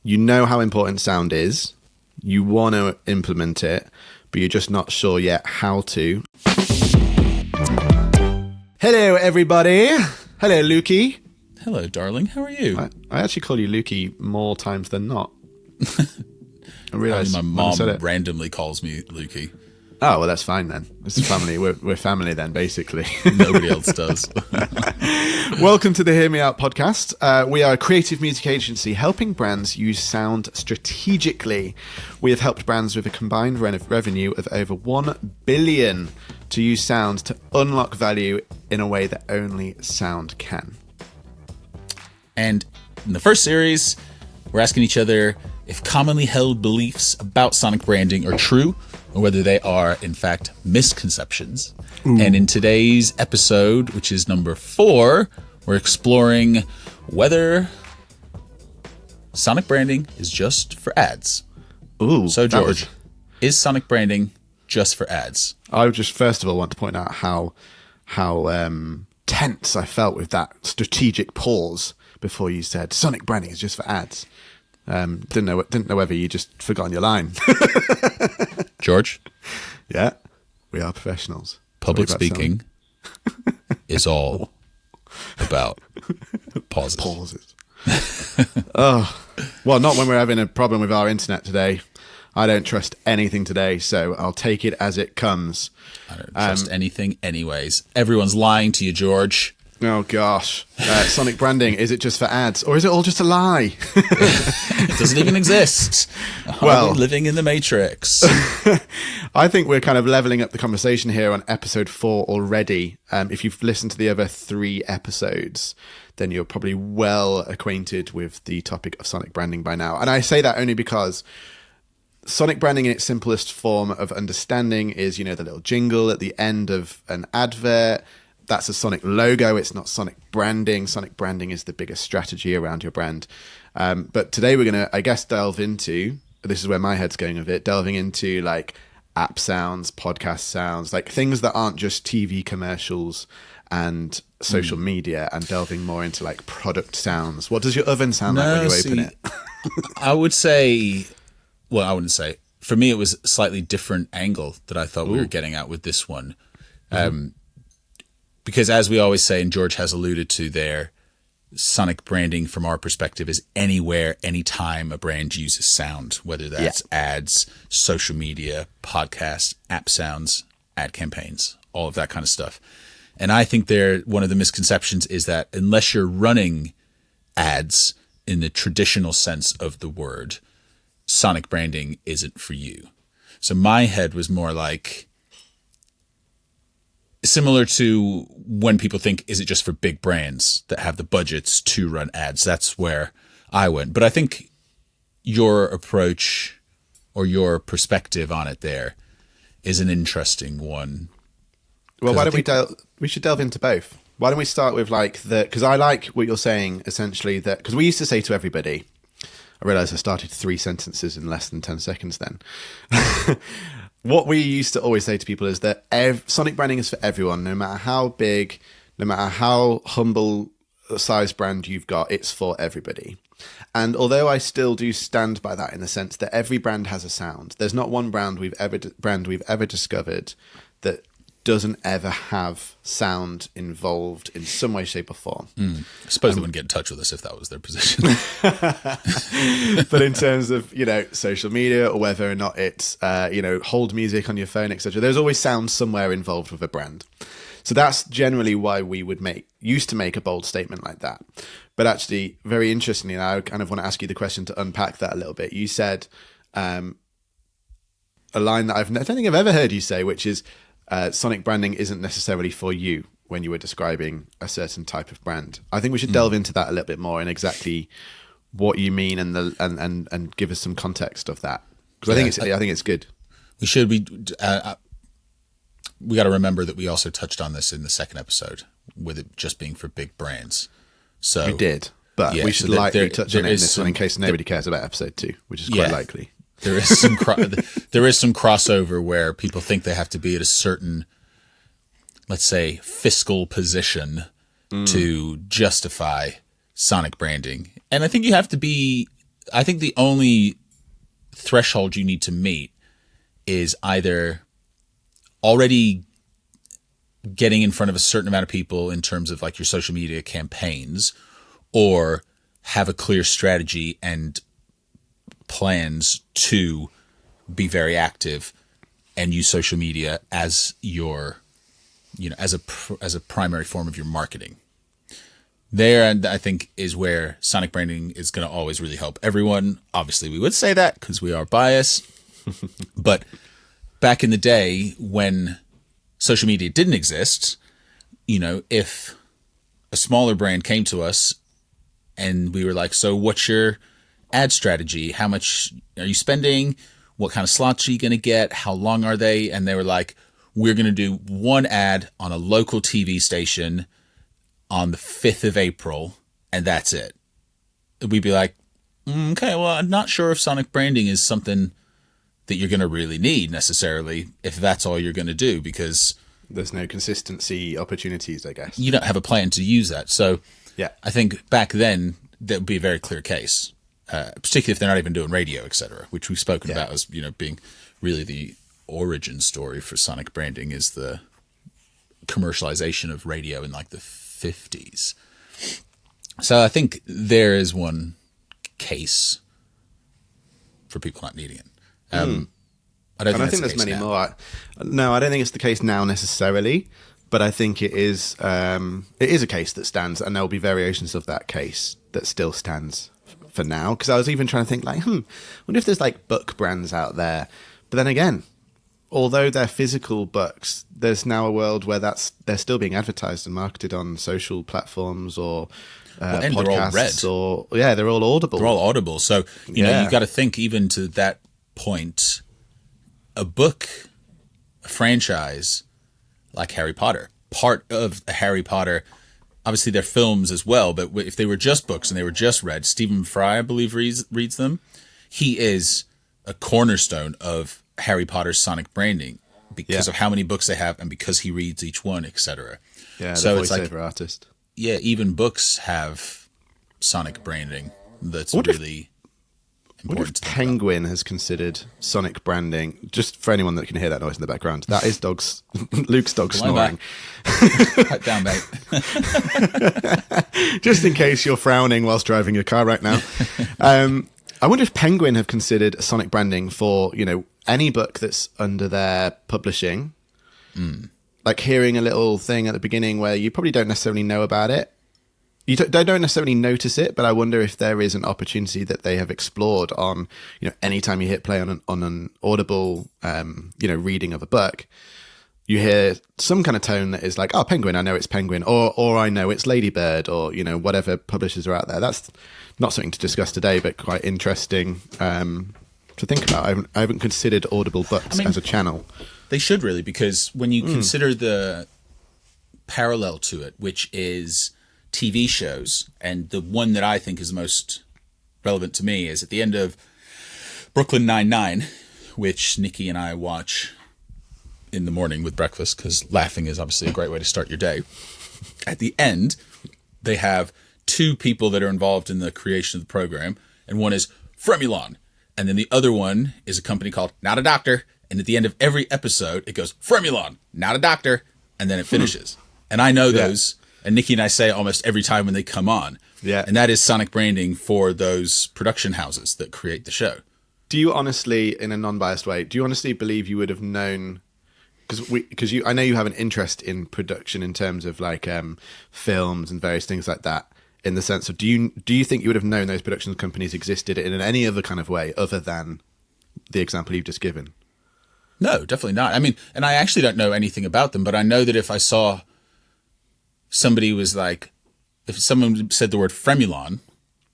you know how important sound is, you want to implement it, but you're just not sure yet how to. Hello, everybody. Hello, Lukey. Hello, darling. How are you? I actually call you Lukey more times than not. I realised my mom randomly calls me Lukey. Oh, well, that's fine then. It's family. We're family then, basically. Nobody else does. Welcome to the Hear Me Out podcast. We are a creative music agency helping brands use sound strategically. We have helped brands with a combined revenue of over 1 billion to use sound to unlock value in a way that only sound can. And in the first series, we're asking each other if commonly held beliefs about sonic branding are true, or whether they are, in fact, misconceptions. Ooh. And in today's episode, which is number 4, we're exploring whether sonic branding is just for ads. Ooh. So, George, is sonic branding just for ads? I would just first of all want to point out how tense I felt with that strategic pause before you said sonic branding is just for ads. Didn't know whether you just forgotten your line. George? Yeah, we are professionals. Public speaking is all about pauses. Oh, well, not when we're having a problem with our internet today. I don't trust anything today, so I'll take it as it comes. I don't trust anything anyways. Everyone's lying to you, George. Oh, gosh. Sonic branding, is it just for ads? Or is it all just a lie? It doesn't even exist. Well, living in the Matrix. I think we're kind of leveling up the conversation here on episode 4 already. If you've listened to the other 3 episodes, then you're probably well acquainted with the topic of sonic branding by now. And I say that only because sonic branding in its simplest form of understanding is, the little jingle at the end of an advert. That's a sonic logo. It's not sonic branding. Sonic branding is the biggest strategy around your brand. But today we're going to, I guess, delve into, this is where my head's going with it, delving into like app sounds, podcast sounds, like things that aren't just TV commercials and social media, and delving more into like product sounds. What does your oven sound like when you open it? I would say, well, I wouldn't say. For me, it was a slightly different angle that I thought we were getting at with this one. Because as we always say, and George has alluded to there, sonic branding from our perspective is anywhere, anytime a brand uses sound, whether that's ads, social media, podcasts, app sounds, ad campaigns, all of that kind of stuff. And I think one of the misconceptions is that unless you're running ads in the traditional sense of the word, sonic branding isn't for you. So my head was more like, similar to when people think, is it just for big brands that have the budgets to run ads? That's where I went. But I think your approach or your perspective on it there is an interesting one. Well, why don't we should delve into both. Why don't we start with because I like what you're saying, essentially, that, because we used to say to everybody, I realized I started 3 sentences in less than 10 seconds then. What we used to always say to people is that sonic branding is for everyone, no matter how big, no matter how humble size brand you've got, it's for everybody. And although I still do stand by that in the sense that every brand has a sound, there's not one brand we've ever discovered that doesn't ever have sound involved in some way, shape, or form. I suppose they wouldn't get in touch with us if that was their position. But in terms of, social media, or whether or not it's, hold music on your phone, etc., there's always sound somewhere involved with a brand. So that's generally why we used to make a bold statement like that. But actually, very interestingly, and I kind of want to ask you the question to unpack that a little bit. You said a line that I don't think I've ever heard you say, which is, sonic branding isn't necessarily for you, when you were describing a certain type of brand. I think we should delve into that a little bit more and exactly what you mean and give us some context of that, because I think it's good. We should we got to remember that we also touched on this in the second episode with it just being for big brands. So we did, but we should lightly touch on it in this one in case nobody cares about episode 2, which is quite likely. There is some crossover where people think they have to be at a certain, let's say, fiscal position to justify sonic branding. And I think you have to be I think the only threshold you need to meet is either already getting in front of a certain amount of people in terms of like your social media campaigns, or have a clear strategy and plans to be very active and use social media as your, as a primary form of your marketing. There, and I think, is where sonic branding is going to always really help everyone. Obviously, we would say that because we are biased. But back in the day when social media didn't exist, if a smaller brand came to us and we were like, so what's your ad strategy? How much are you spending? What kind of slots are you going to get? How long are they? And they were like, we're going to do one ad on a local TV station on the 5th of April, and that's it. We'd be like, okay, well, I'm not sure if sonic branding is something that you're going to really need necessarily if that's all you're going to do, because there's no consistency opportunities, I guess. You don't have a plan to use that. So yeah, I think back then that would be a very clear case, particularly if they're not even doing radio, et cetera, which we've spoken about as, being really the origin story for sonic branding is the commercialization of radio in like the 50s. So I think there is one case for people not needing it. I don't think there's many more. No, I don't think it's the case now necessarily, but I think it is a case that stands, and there'll be variations of that case that still stands for now. Because I was even trying to think like, wonder if there's like book brands out there. But then again, although they're physical books, there's now a world where they're still being advertised and marketed on social platforms or and podcasts, they're all or they're all audible. They're all audible. So you got to think even to that point, a book, a franchise like Harry Potter, part of Harry Potter. Obviously, they're films as well, but if they were just books and they were just read, Stephen Fry, I believe, reads them. He is a cornerstone of Harry Potter's sonic branding because of how many books they have and because he reads each one, etc. Yeah, so the it's like artist. Yeah, even books have sonic branding that's really important. What if Penguin has considered sonic branding? Just for anyone that can hear that noise in the background, that is Luke's dog snoring. Pipe down, mate. Just in case you're frowning whilst driving your car right now. I wonder if Penguin have considered sonic branding for, any book that's under their publishing. Like hearing a little thing at the beginning where you probably don't necessarily know about it. You don't necessarily notice it, but I wonder if there is an opportunity that they have explored on, anytime you hit play on an audible, reading of a book, you hear some kind of tone that is like, oh, Penguin, I know it's Penguin, or I know it's Ladybird, or, whatever publishers are out there. That's not something to discuss today, but quite interesting to think about. I haven't considered audible books as a channel. They should really, because when you consider the parallel to it, which is TV shows, and the one that I think is the most relevant to me is at the end of Brooklyn Nine-Nine, which Nikki and I watch in the morning with breakfast, because laughing is obviously a great way to start your day. At the end, they have two people that are involved in the creation of the program, and one is Fremulon, and then the other one is a company called Not a Doctor, and at the end of every episode, it goes, Fremulon, not a doctor, and then it finishes. And I know those, and Nikki and I say almost every time when they come on. Yeah. And that is sonic branding for those production houses that create the show. Do you honestly, in a non-biased way, believe you would have known, because I know you have an interest in production in terms of like films and various things like that, in the sense of, do you think you would have known those production companies existed in any other kind of way other than the example you've just given? No, definitely not. I mean, and I actually don't know anything about them, but I know that if I saw somebody was like, if someone said the word Fremulon,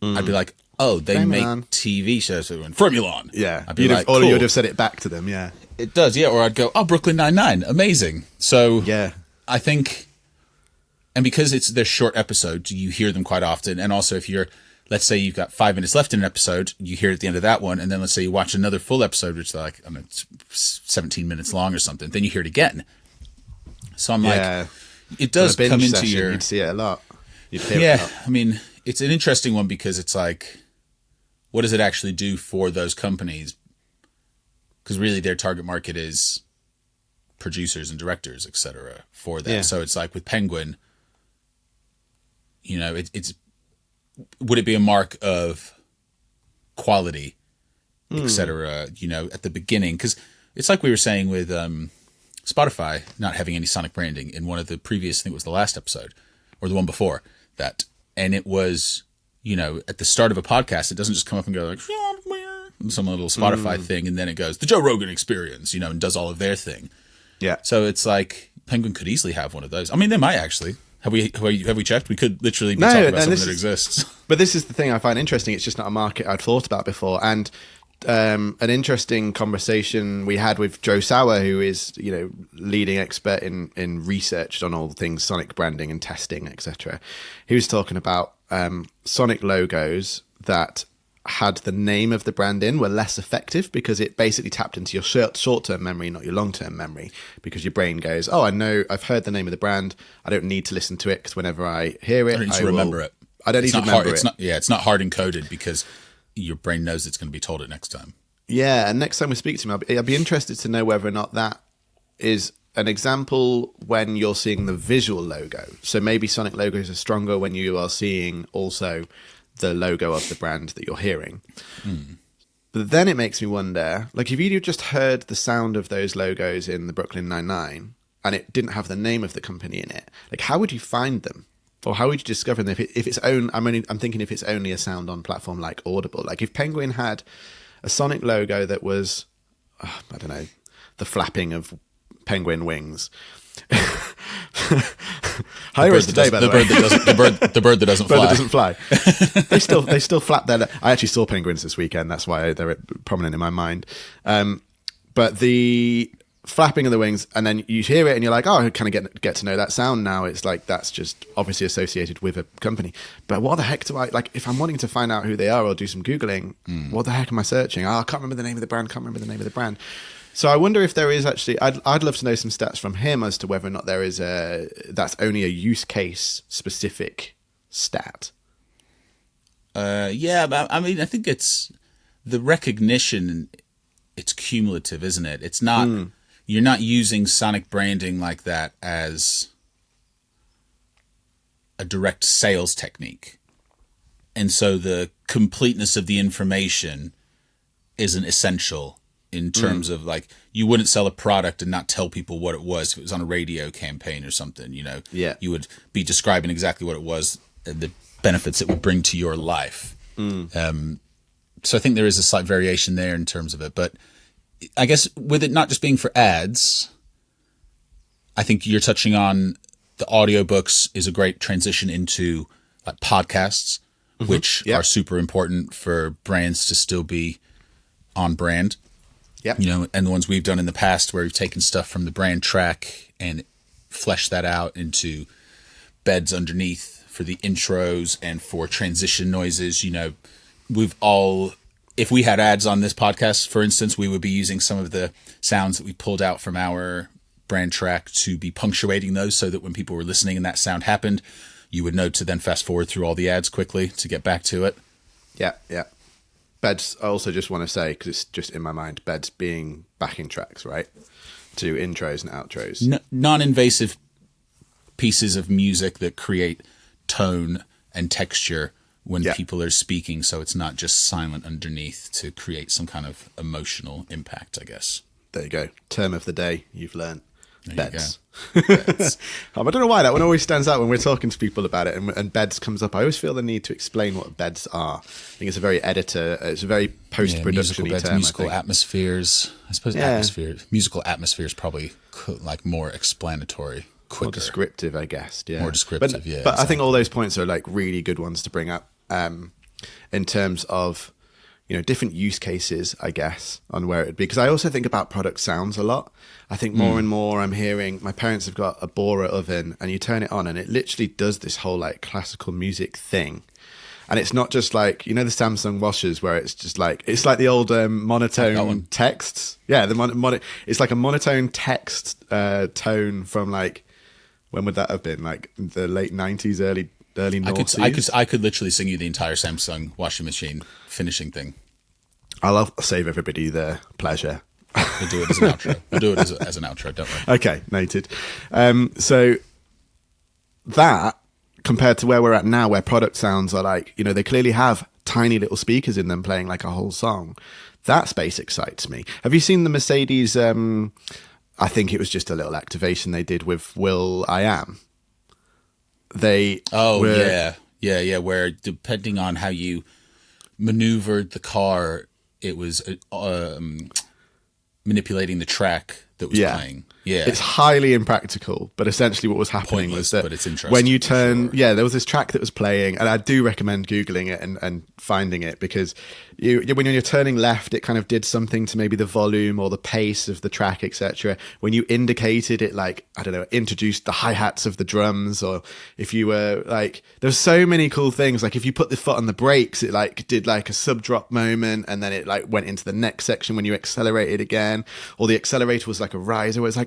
I'd be like, oh, they Fremulon. make TV shows that went Fremulon. Yeah. I'd be like, or cool. you'd have said it back to them, yeah. It does, yeah. Or I'd go, oh, Brooklyn Nine-Nine, amazing. So yeah. I think, and because they're short episodes, you hear them quite often. And also if let's say you've got 5 minutes left in an episode, you hear it at the end of that one, and then let's say you watch another full episode, which is like, I don't know, it's 17 minutes long or something, then you hear it again. So I'm like, it does come into session, you'd see it a lot. You'd hear it a lot. I mean, it's an interesting one because it's like, what does it actually do for those companies? Because really their target market is producers and directors, etc. for them. Yeah. So it's like with Penguin, it's would it be a mark of quality, etc. At the beginning? Because it's like we were saying with Spotify not having any sonic branding in one of the previous, I think it was the last episode or the one before that, and it was at the start of a podcast, it doesn't just come up and go like some little Spotify thing, and then it goes the Joe Rogan Experience, and does all of their thing. Yeah. So it's like Penguin could easily have one of those. I mean, they might actually. Have we checked? We could literally be talking about something that exists. But this is the thing I find interesting. It's just not a market I'd thought about before. And an interesting conversation we had with Joe Sauer, who is, leading expert in research on all things sonic branding and testing, etc. He was talking about sonic logos that had the name of the brand in were less effective because it basically tapped into your short-term memory, not your long-term memory, because your brain goes, oh, I know, I've heard the name of the brand. I don't need to listen to it because whenever I hear it, I don't need to remember it. I don't need to remember it. It's not hard encoded because your brain knows it's going to be told it next time. Yeah, and next time we speak to him, I'd be interested to know whether or not that is an example when you're seeing the visual logo. So maybe sonic logos are stronger when you are seeing also the logo of the brand that you're hearing. But then it makes me wonder, like if you just heard the sound of those logos in the Brooklyn Nine-Nine and it didn't have the name of the company in it, like how would you find them? Or how would you discover them if it's own? I'm thinking if it's only a sound on platform like Audible. Like if Penguin had a sonic logo that was, I don't know, the flapping of penguin wings. Hi, today, by the way. The bird that doesn't fly. Bird that doesn't fly. They still flap their. I actually saw penguins this weekend. That's why they're prominent in my mind. But the flapping of the wings, and then you hear it, and you're like, oh, I kind of get to know that sound now. It's like that's just obviously associated with a company. But what the heck do I like? If I'm wanting to find out who they are or do some googling, what the heck am I searching? Oh, I can't remember the name of the brand. So I wonder if there is actually. I'd love to know some stats from him as to whether or not there is that's only a use case specific stat. Yeah, but I mean, I think it's the recognition. It's cumulative, isn't it? It's not. You're not using sonic branding like that as a direct sales technique, and so the completeness of the information isn't essential. In terms of like, you wouldn't sell a product and not tell people what it was if it was on a radio campaign or something, Yeah. You would be describing exactly what it was and the benefits it would bring to your life. So I think there is a slight variation there in terms of it. But I guess with it not just being for ads, I think you're touching on the audiobooks is a great transition into like podcasts, which are super important for brands to still be on brand. Yep. And the ones we've done in the past where we've taken stuff from the brand track and fleshed that out into beds underneath for the intros and for transition noises. If we had ads on this podcast, for instance, we would be using some of the sounds that we pulled out from our brand track to be punctuating those so that when people were listening and that sound happened, you would know to then fast forward through all the ads quickly to get back to it. Yeah. Beds, I also just want to say, because it's just in my mind, beds being backing tracks, right? To intros and outros. Non-invasive pieces of music that create tone and texture when people are speaking, so it's not just silent underneath to create some kind of emotional impact, I guess. There you go. Term of the day, you've learned. Beds. Beds. I don't know why that one always stands out when we're talking to people about it and beds comes up. I always feel the need to explain what beds are. I think it's a very post-production term. Musical atmospheres. I suppose musical atmosphere is probably like more explanatory, quicker. More descriptive, I guess. Yeah. More descriptive, But exactly. I think all those points are like really good ones to bring up in terms of different use cases, I guess, on where it would be. Because I also think about product sounds a lot. I think more and more I'm hearing, my parents have got a Bora oven and you turn it on and it literally does this whole like classical music thing. And it's not just like, the Samsung washers where it's just like, it's like the old monotone texts. Yeah, it's like a monotone text tone from like, when would that have been? Like the late 90s, early early noughties. I could literally sing you the entire Samsung washing machine finishing thing. I'll save everybody the pleasure. We'll do it as an outro. We'll do it as an outro, don't worry. Okay, noted. So that, compared to where we're at now, where product sounds are like, you know, they clearly have tiny little speakers in them playing like a whole song. That space excites me. Have you seen the Mercedes, I think it was just a little activation they did with Will I Am. Yeah, where depending on how you maneuvered the car, it was manipulating the track that was playing. Yeah, it's highly impractical, but essentially what was happening was that but it's interesting, when you turn, there was this track that was playing, and I do recommend Googling it and finding it, because when you're turning left, it kind of did something to maybe the volume or the pace of the track, etc. When you indicated it, like, I don't know, introduced the hi-hats of the drums, or if you were like, there's so many cool things. Like if you put the foot on the brakes, it like did like a sub-drop moment, and then it like went into the next section when you accelerated again, or the accelerator was like a riser where it's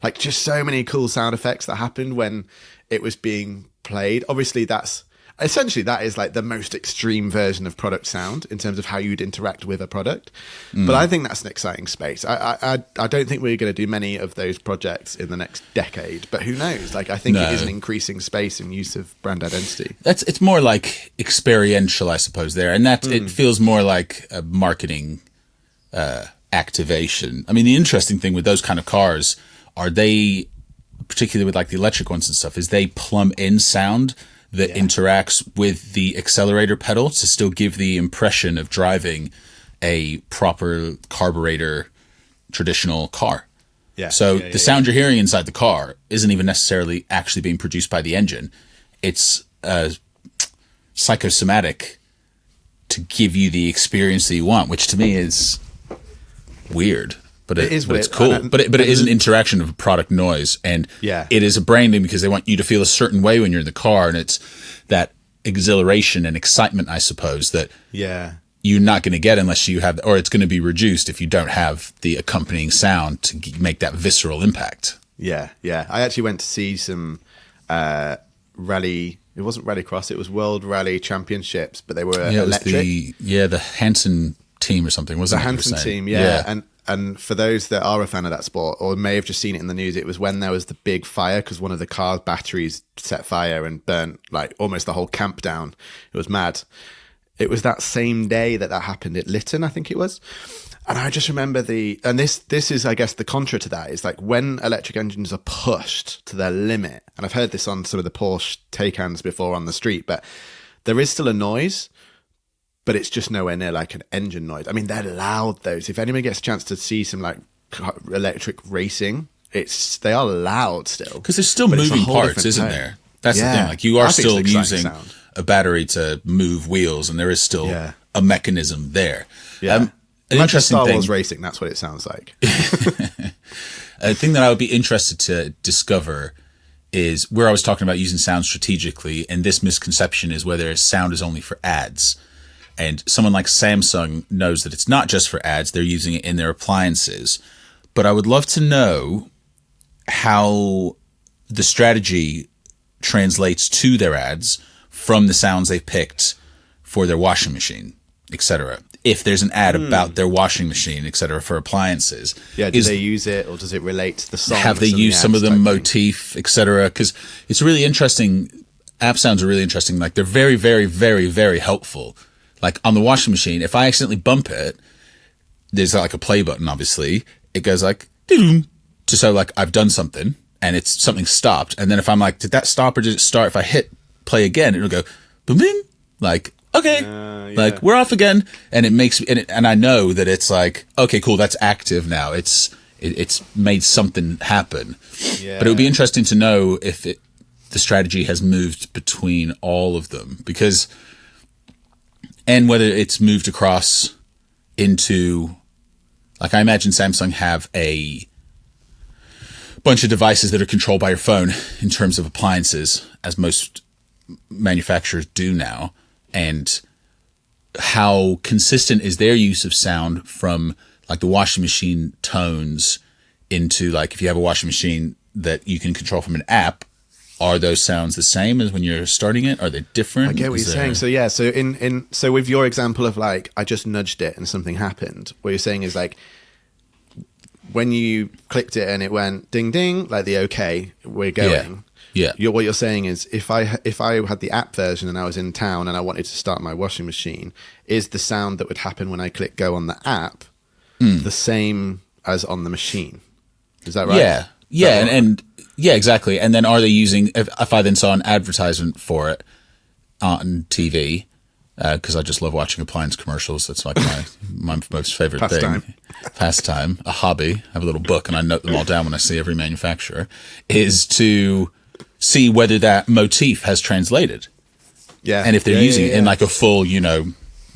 like just so many cool sound effects that happened when it was being played. Obviously that is like the most extreme version of product sound in terms of how you'd interact with a product. But I think that's an exciting space. I don't think we're going to do many of those projects in the next decade, but who knows? Like, I think it is an increasing space in use of brand identity. It's more like experiential, I suppose, there. And that it feels more like a marketing activation. I mean, the interesting thing with those kind of cars are they, particularly with like the electric ones and stuff, is they plumb in sound that interacts with the accelerator pedal to still give the impression of driving a proper carburetor traditional car. So the sound you're hearing inside the car isn't even necessarily actually being produced by the engine. It's psychosomatic to give you the experience that you want, which to me is weird. But it is weird. It's cool. But it is an interaction of product noise, and it is a branding because they want you to feel a certain way when you're in the car, and it's that exhilaration and excitement, I suppose, that you're not going to get unless you have, or it's going to be reduced if you don't have the accompanying sound to make that visceral impact. Yeah. I actually went to see some rally. It wasn't rallycross. It was World Rally Championships, but they were electric. The Hansen team or something, wasn't it? The Hansen team, And for those that are a fan of that sport, or may have just seen it in the news, it was when there was the big fire because one of the car's batteries set fire and burnt like almost the whole camp down. It was mad. It was that same day that happened at Lytton, I think it was. And I just remember this is, I guess, the contra to that is like when electric engines are pushed to their limit. And I've heard this on some of the Porsche Taycans before on the street, but there is still a noise. But it's just nowhere near like an engine noise. I mean, they're loud, those. If anyone gets a chance to see some like electric racing, they are loud still. Because there's still moving parts, isn't there? That's the thing. Like you are still using a battery to move wheels, and there is still a mechanism there. An interesting Star Wars racing. That's what it sounds like. A thing that I would be interested to discover is where I was talking about using sound strategically, and this misconception is whether sound is only for ads. And someone like Samsung knows that it's not just for ads. They're using it in their appliances. But I would love to know how the strategy translates to their ads from the sounds they picked for their washing machine, etc. If there's an ad about their washing machine, etc., for appliances. Yeah, do they use it, or does it relate to the song? Have they used some of the motif, etc.? Because it's really interesting. App sounds are really interesting. Like they're very, very, very, very helpful. Like on the washing machine, if I accidentally bump it, there's like a play button, obviously. It goes like, to show like I've done something and it's something stopped. And then if I'm like, did that stop or did it start? If I hit play again, it'll go, boom, boom. Like, okay, like we're off again. And it makes me, and I know that it's like, okay, cool. That's active now. It's made something happen. But it would be interesting to know if the strategy has moved between all of them and whether it's moved across into, like, I imagine Samsung have a bunch of devices that are controlled by your phone in terms of appliances, as most manufacturers do now. And how consistent is their use of sound from, like, the washing machine tones into, like, if you have a washing machine that you can control from an app, are those sounds the same as when you're starting it? Are they different? I get what you're saying. So yeah, so with your example of like, I just nudged it and something happened, what you're saying is like, when you clicked it and it went ding ding, like the okay, we're going. Yeah. What you're saying is, if I had the app version and I was in town and I wanted to start my washing machine, is the sound that would happen when I click go on the app the same as on the machine? Is that right? Yeah, and yeah, exactly. And then are they using? If I then saw an advertisement for it on TV, because I just love watching appliance commercials. That's like my most favorite pastime, a hobby. I have a little book and I note them all down when I see every manufacturer. Is to see whether that motif has translated. Yeah, and if they're using it in like a full,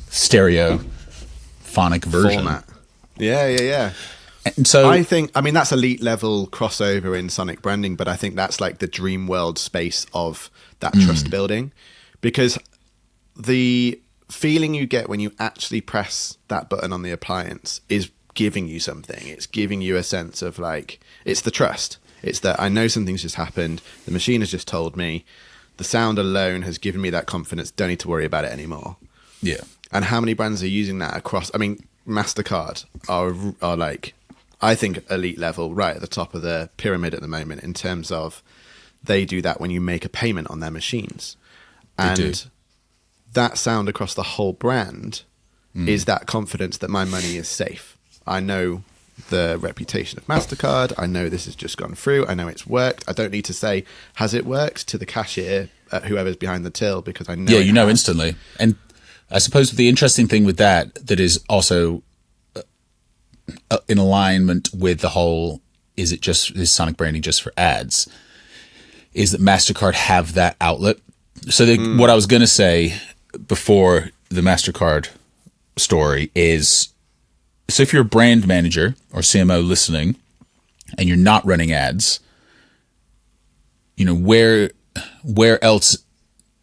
stereo phonic version. Format. Yeah. And so I think, that's elite level crossover in sonic branding, but I think that's like the dream world space of that trust building, because the feeling you get when you actually press that button on the appliance is giving you something. It's giving you a sense of like, it's the trust. It's that I know something's just happened. The machine has just told me. The sound alone has given me that confidence. Don't need to worry about it anymore. Yeah. And how many brands are using that across? MasterCard are like, I think, elite level, right at the top of the pyramid at the moment in terms of they do that when you make a payment on their machines. And that sound across the whole brand is that confidence that my money is safe. I know the reputation of MasterCard. I know this has just gone through. I know it's worked. I don't need to say, has it worked, to the cashier, whoever's behind the till, because I know. Yeah, you know instantly. And I suppose the interesting thing with that is also in alignment with the whole, is sonic branding just for ads, is that MasterCard have that outlet. So what I was going to say before the MasterCard story is, so if you're a brand manager or CMO listening and you're not running ads, where else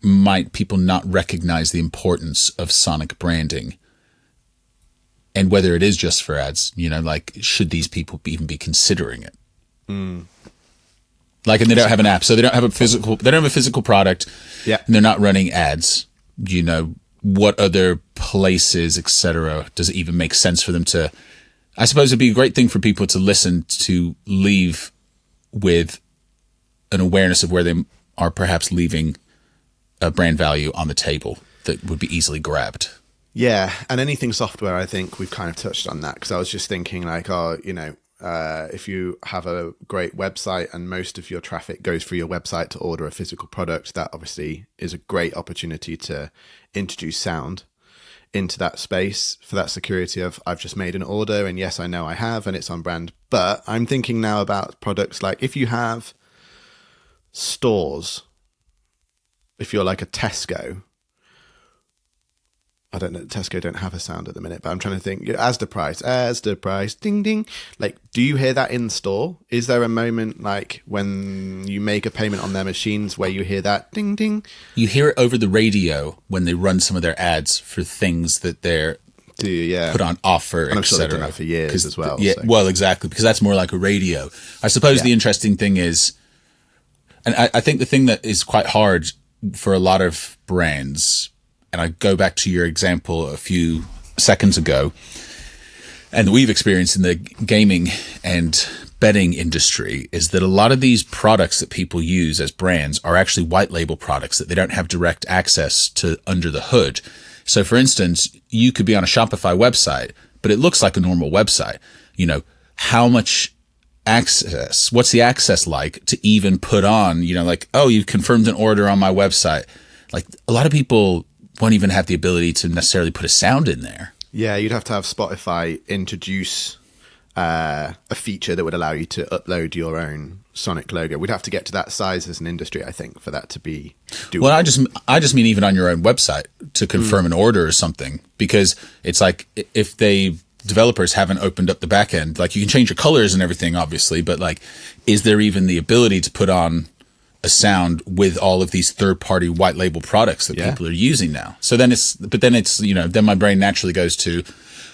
might people not recognize the importance of sonic branding? And whether it is just for ads, like, should these people even be considering it? Like, and they don't have an app, so they don't have a physical product. Yeah. And they're not running ads. What other places, etc., does it even make sense for them to? I suppose it'd be a great thing for people to listen to, leave with an awareness of where they are perhaps leaving a brand value on the table that would be easily grabbed. Yeah, and anything software, I think we've kind of touched on that, because I was just thinking like, if you have a great website and most of your traffic goes through your website to order a physical product, that obviously is a great opportunity to introduce sound into that space for that security of, I've just made an order and yes, I know I have, and it's on brand. But I'm thinking now about products like, if you have stores, if you're like a Tesco, I don't know, Tesco don't have a sound at the minute, but I'm trying to think, Asda price, ding, ding. Like, do you hear that in store? Is there a moment like when you make a payment on their machines where you hear that ding, ding? You hear it over the radio when they run some of their ads for things that they're put on offer, and I'm sure they've done that for years as well. Yeah, so. Well, exactly, because that's more like a radio. I suppose the interesting thing is, and I think the thing that is quite hard for a lot of brands, and I go back to your example a few seconds ago, and we've experienced in the gaming and betting industry, is that a lot of these products that people use as brands are actually white label products that they don't have direct access to under the hood. So for instance, you could be on a Shopify website, but it looks like a normal website. How much access, what's the access like to even put on, like, oh, you've confirmed an order on my website. Like, a lot of people won't even have the ability to necessarily put a sound in there. Yeah, you'd have to have Spotify introduce a feature that would allow you to upload your own Sonic logo. We'd have to get to that size as an industry, I think, for that to be doable. Well, I just mean even on your own website to confirm an order or something, because it's like, if developers haven't opened up the back end, like, you can change your colors and everything, obviously, but like, is there even the ability to put on a sound with all of these third-party white label products that people are using now? So then then my brain naturally goes to,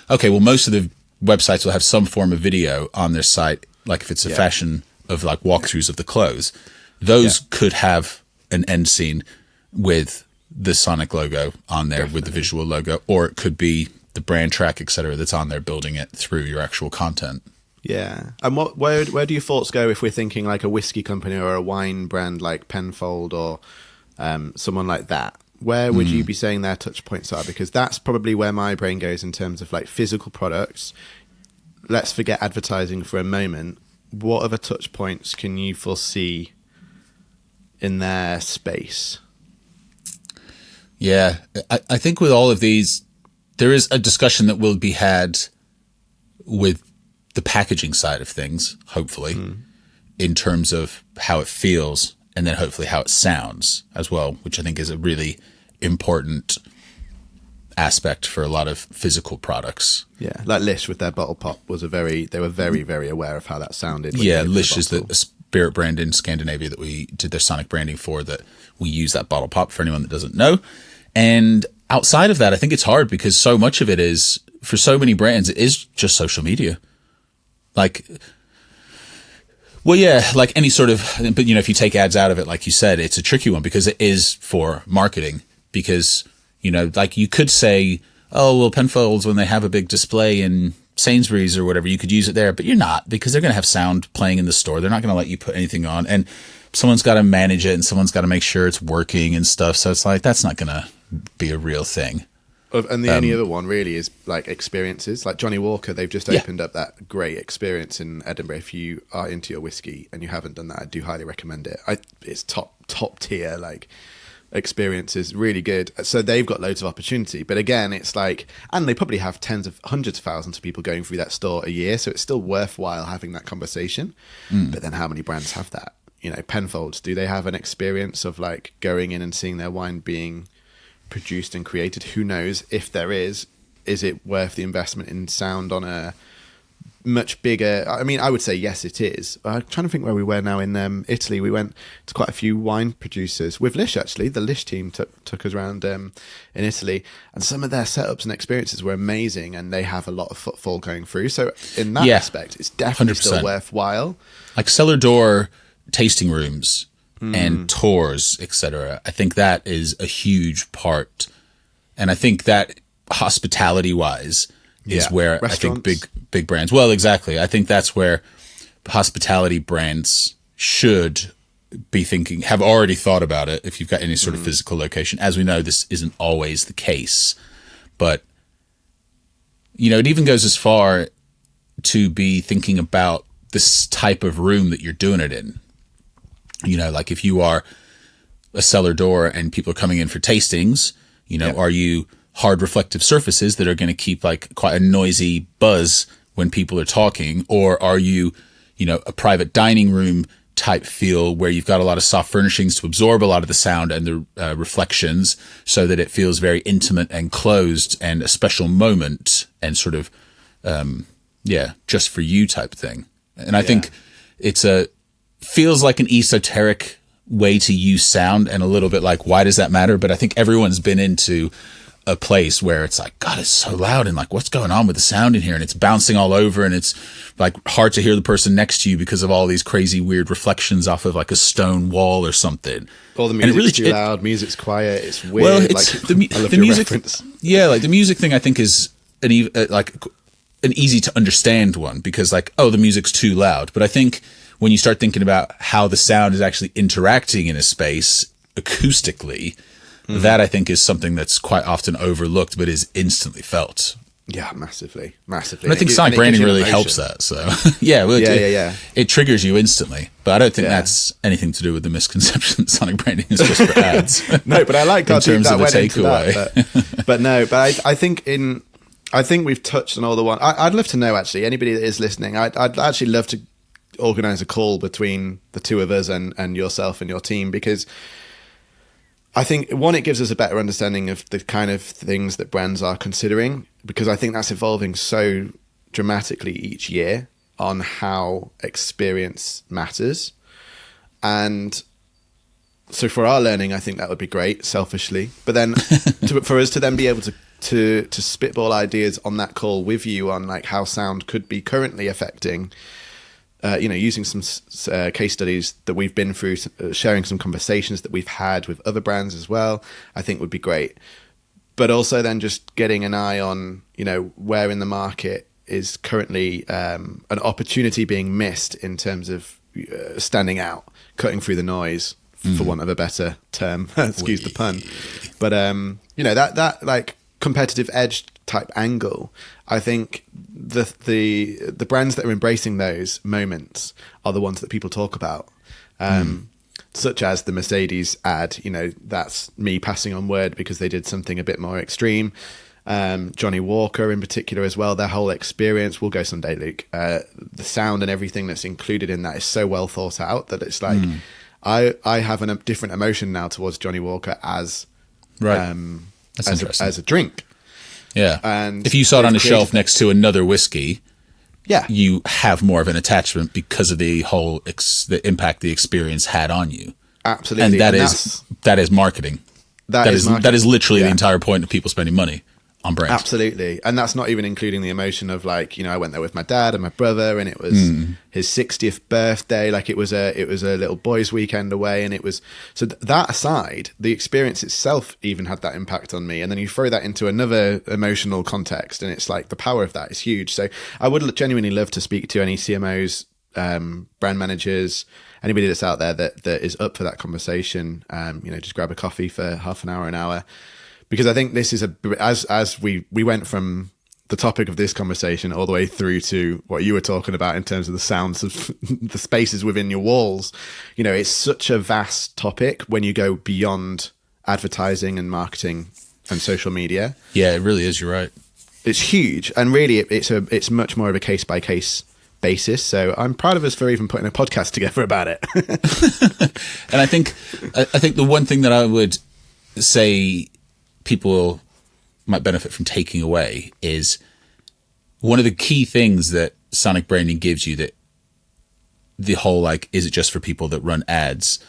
okay, well, most of the websites will have some form of video on their site, like if it's a fashion of like walkthroughs of the clothes. those could have an end scene with the Sonic logo on there, with the visual logo, or it could be the brand track, etc., that's on there building it through your actual content. Yeah. And where do your thoughts go if we're thinking like a whiskey company or a wine brand like Penfold or someone like that? Where would you be saying their touch points are? Because that's probably where my brain goes in terms of like physical products. Let's forget advertising for a moment. What other touch points can you foresee in their space? Yeah, I think with all of these, there is a discussion that will be had with the packaging side of things, hopefully, in terms of how it feels, and then hopefully how it sounds as well, which I think is a really important aspect for a lot of physical products. Yeah, like Lish with their bottle pop they were very, very aware of how that sounded. Yeah, Lish is the spirit brand in Scandinavia that we did their Sonic branding for, that we use that bottle pop for anyone that doesn't know. And outside of that, I think it's hard because so much of it is, for so many brands, it is just social media. Like, well, yeah, like any sort of, but you know, if you take ads out of it, like you said, it's a tricky one because it is for marketing. Because, you know, like you could say, oh, well, Penfolds, when they have a big display in Sainsbury's or whatever, you could use it there, but you're not, because they're going to have sound playing in the store. They're not going to let you put anything on, and someone's got to manage it and someone's got to make sure it's working and stuff. So it's like, that's not going to be a real thing. And the only other one really is like experiences, like Johnny Walker. They've just opened up that great experience in Edinburgh. If you are into your whiskey and you haven't done that, I do highly recommend it. It's top tier, like experiences, really good. So they've got loads of opportunity. But again, it's like, and they probably have hundreds of thousands of people going through that store a year. So it's still worthwhile having that conversation. But then how many brands have that? You know, Penfolds, do they have an experience of like going in and seeing their wine being produced and created? Who knows? If there is it worth the investment in sound on a much bigger? I mean, I would say yes, it is. I'm trying to think where we were now in Italy. We went to quite a few wine producers with Lish, actually. The Lish team took us around in Italy, and some of their setups and experiences were amazing, and they have a lot of footfall going through. So in that aspect, it's definitely 100%. Still worthwhile. Like cellar door tasting rooms and tours, etc. I think that is a huge part, and I think that hospitality-wise is where I think big brands. Well, exactly. I think that's where hospitality brands should be thinking, have already thought about it. If you've got any sort of physical location, as we know, this isn't always the case, but you know, it even goes as far to be thinking about this type of room that you're doing it in. You know, like if you are a cellar door and people are coming in for tastings, you know, are you hard reflective surfaces that are going to keep like quite a noisy buzz when people are talking? Or are you, you know, a private dining room type feel where you've got a lot of soft furnishings to absorb a lot of the sound and the reflections so that it feels very intimate and closed and a special moment and sort of, just for you type thing. And I think feels like an esoteric way to use sound and a little bit like, why does that matter? But I think everyone's been into a place where it's like, God, it's so loud, and like, what's going on with the sound in here? And it's bouncing all over, and it's like hard to hear the person next to you because of all these crazy weird reflections off of like a stone wall or something. Or the music's too loud, music's quiet, it's weird. Well, it's like, the music. Reference. Yeah, like the music thing I think is an easy to understand one, because like, oh, the music's too loud. But I think when you start thinking about how the sound is actually interacting in a space acoustically, that I think is something that's quite often overlooked, but is instantly felt. Yeah, massively. And I think sonic branding really helps that. So it triggers you instantly. But I don't think that's anything to do with the misconception that sonic branding is just for ads. No, but I like in terms of the takeaway. But I think we've touched on all the one. I'd love to know, actually, anybody that is listening, I'd actually love to organize a call between the two of us and yourself and your team, because I think, one, it gives us a better understanding of the kind of things that brands are considering, because I think that's evolving so dramatically each year on how experience matters. And so for our learning, I think that would be great, selfishly. But then for us to then be able to spitball ideas on that call with you on like how sound could be currently affecting using some case studies that we've been through, sharing some conversations that we've had with other brands as well, I think would be great. But also then just getting an eye on, where in the market is currently an opportunity being missed in terms of standing out, cutting through the noise, for want of a better term, excuse the pun. But, that like competitive edge type angle, I think the brands that are embracing those moments are the ones that people talk about. Such as the Mercedes ad, that's me passing on word because they did something a bit more extreme. Johnny Walker in particular as well, their whole experience, we'll go someday, Luke. The sound and everything that's included in that is so well thought out that it's like, I have a different emotion now towards Johnny Walker as a drink. Yeah. And if you saw it on a shelf next to another whiskey, you have more of an attachment because of the whole the impact the experience had on you. Absolutely. And that is marketing. That is literally the entire point of people spending money on brands. Absolutely. And that's not even including the emotion of like, I went there with my dad and my brother, and it was his 60th birthday. Like it was a little boys' weekend away. And it was, so that aside, the experience itself even had that impact on me. And then you throw that into another emotional context, and it's like the power of that is huge. So I would genuinely love to speak to any CMOs, brand managers, anybody that's out there that is up for that conversation. Just grab a coffee for half an hour. Because I think this is as we went from the topic of this conversation all the way through to what you were talking about in terms of the sounds of the spaces within your walls. It's such a vast topic when you go beyond advertising and marketing and social media. Yeah, it really is. You're right. It's huge, and really, it's much more of a case by case basis. So I'm proud of us for even putting a podcast together about it. And I think the one thing that I would say people might benefit from taking away is one of the key things that sonic branding gives you, that the whole, like, is it just for people that run ads?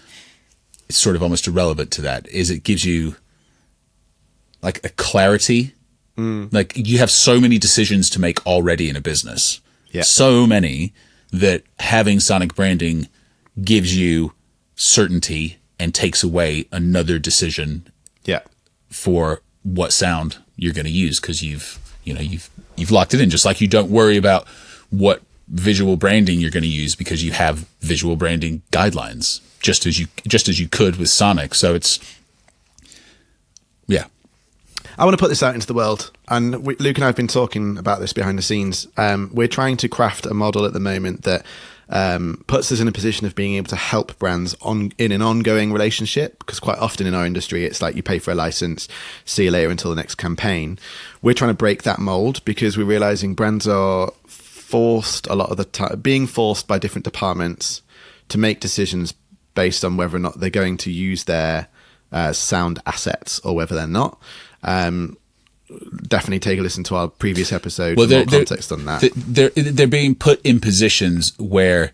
It's sort of almost irrelevant to that, is it gives you like a clarity. Like you have so many decisions to make already in a business. Yeah. So many that having sonic branding gives you certainty and takes away another decision. Yeah. For what sound you're going to use, because you've locked it in. Just like you don't worry about what visual branding you're going to use because you have visual branding guidelines, just as you could with Sonic. So it's I want to put this out into the world, and Luke and I have been talking about this behind the scenes. We're trying to craft a model at the moment that puts us in a position of being able to help brands in an ongoing relationship, because quite often in our industry it's like you pay for a license, see you later until the next campaign. We're trying to break that mold because we're realizing brands are forced a lot of the time, being forced by different departments to make decisions based on whether or not they're going to use their sound assets or whether they're not. Definitely take a listen to our previous episode for more context on that. They're being put in positions where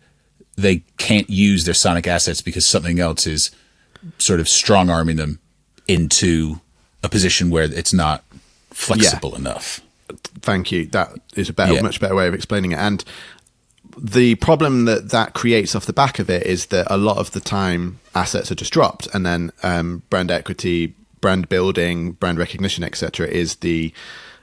they can't use their sonic assets because something else is sort of strong-arming them into a position where it's not flexible enough. Thank you. That is a much better way of explaining it. And the problem that creates off the back of it is that a lot of the time assets are just dropped, and then brand equity, brand building, brand recognition, etc., is the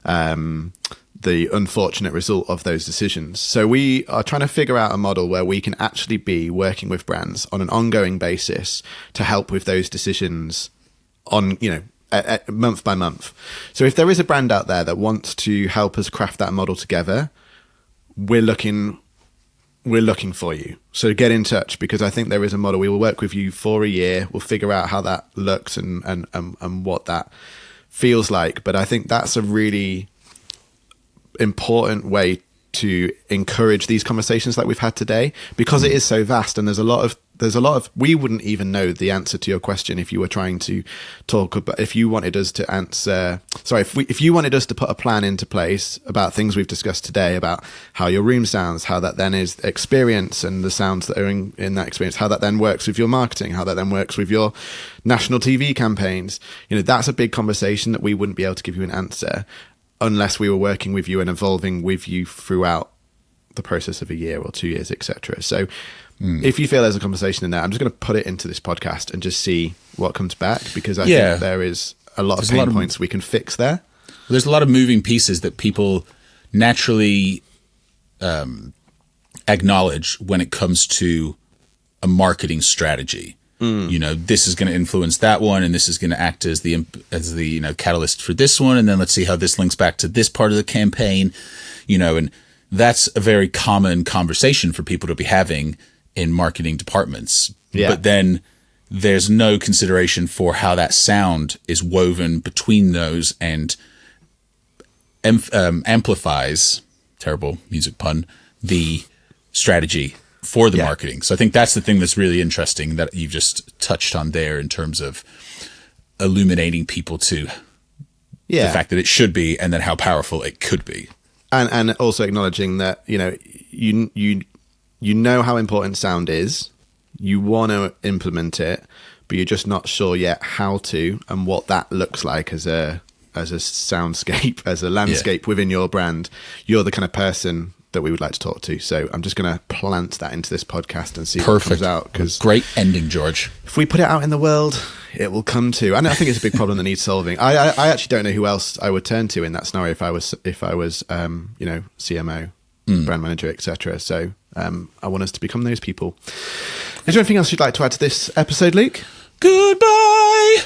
unfortunate result of those decisions. So we are trying to figure out a model where we can actually be working with brands on an ongoing basis to help with those decisions on, month by month. So if there is a brand out there that wants to help us craft that model together, we're looking for you. So get in touch, because I think there is a model. We will work with you for a year. We'll figure out how that looks and what that feels like. But I think that's a really important way to encourage these conversations like we've had today, because it is so vast, and there's a lot of we wouldn't even know the answer to your question if you were trying to talk about, if you wanted us to if you wanted us to put a plan into place about things we've discussed today, about how your room sounds, how that then is experience and the sounds that are in that experience, how that then works with your marketing, how that then works with your national TV campaigns, that's a big conversation that we wouldn't be able to give you an answer unless we were working with you and evolving with you throughout the process of a year or 2 years, etc. So if you feel there's a conversation in there, I'm just going to put it into this podcast and just see what comes back, because I think there is a lot of pain points we can fix there. There's a lot of moving pieces that people naturally acknowledge when it comes to a marketing strategy. You know, this is going to influence that one, and this is going to act as the you know, catalyst for this one, and then let's see how this links back to this part of the campaign. You know, and that's a very common conversation for people to be having in marketing departments. Yeah. But then there's no consideration for how that sound is woven between those and amplifies, terrible music pun, the strategy for the marketing. So I think that's the thing that's really interesting that you've just touched on there in terms of illuminating people to the fact that it should be, and then how powerful it could be. And also acknowledging that, you know, you know how important sound is, you want to implement it, but you're just not sure yet how to, and what that looks like as a soundscape, as a landscape within your brand. You're the kind of person that we would like to talk to. So I'm just going to plant that into this podcast and see what comes out. Because great ending, George. If we put it out in the world, it will come to. And I think it's a big problem that needs solving. I actually don't know who else I would turn to in that scenario if I was you know, CMO, brand manager, etc. So I want us to become those people. Is there anything else you'd like to add to this episode, Luke? Goodbye.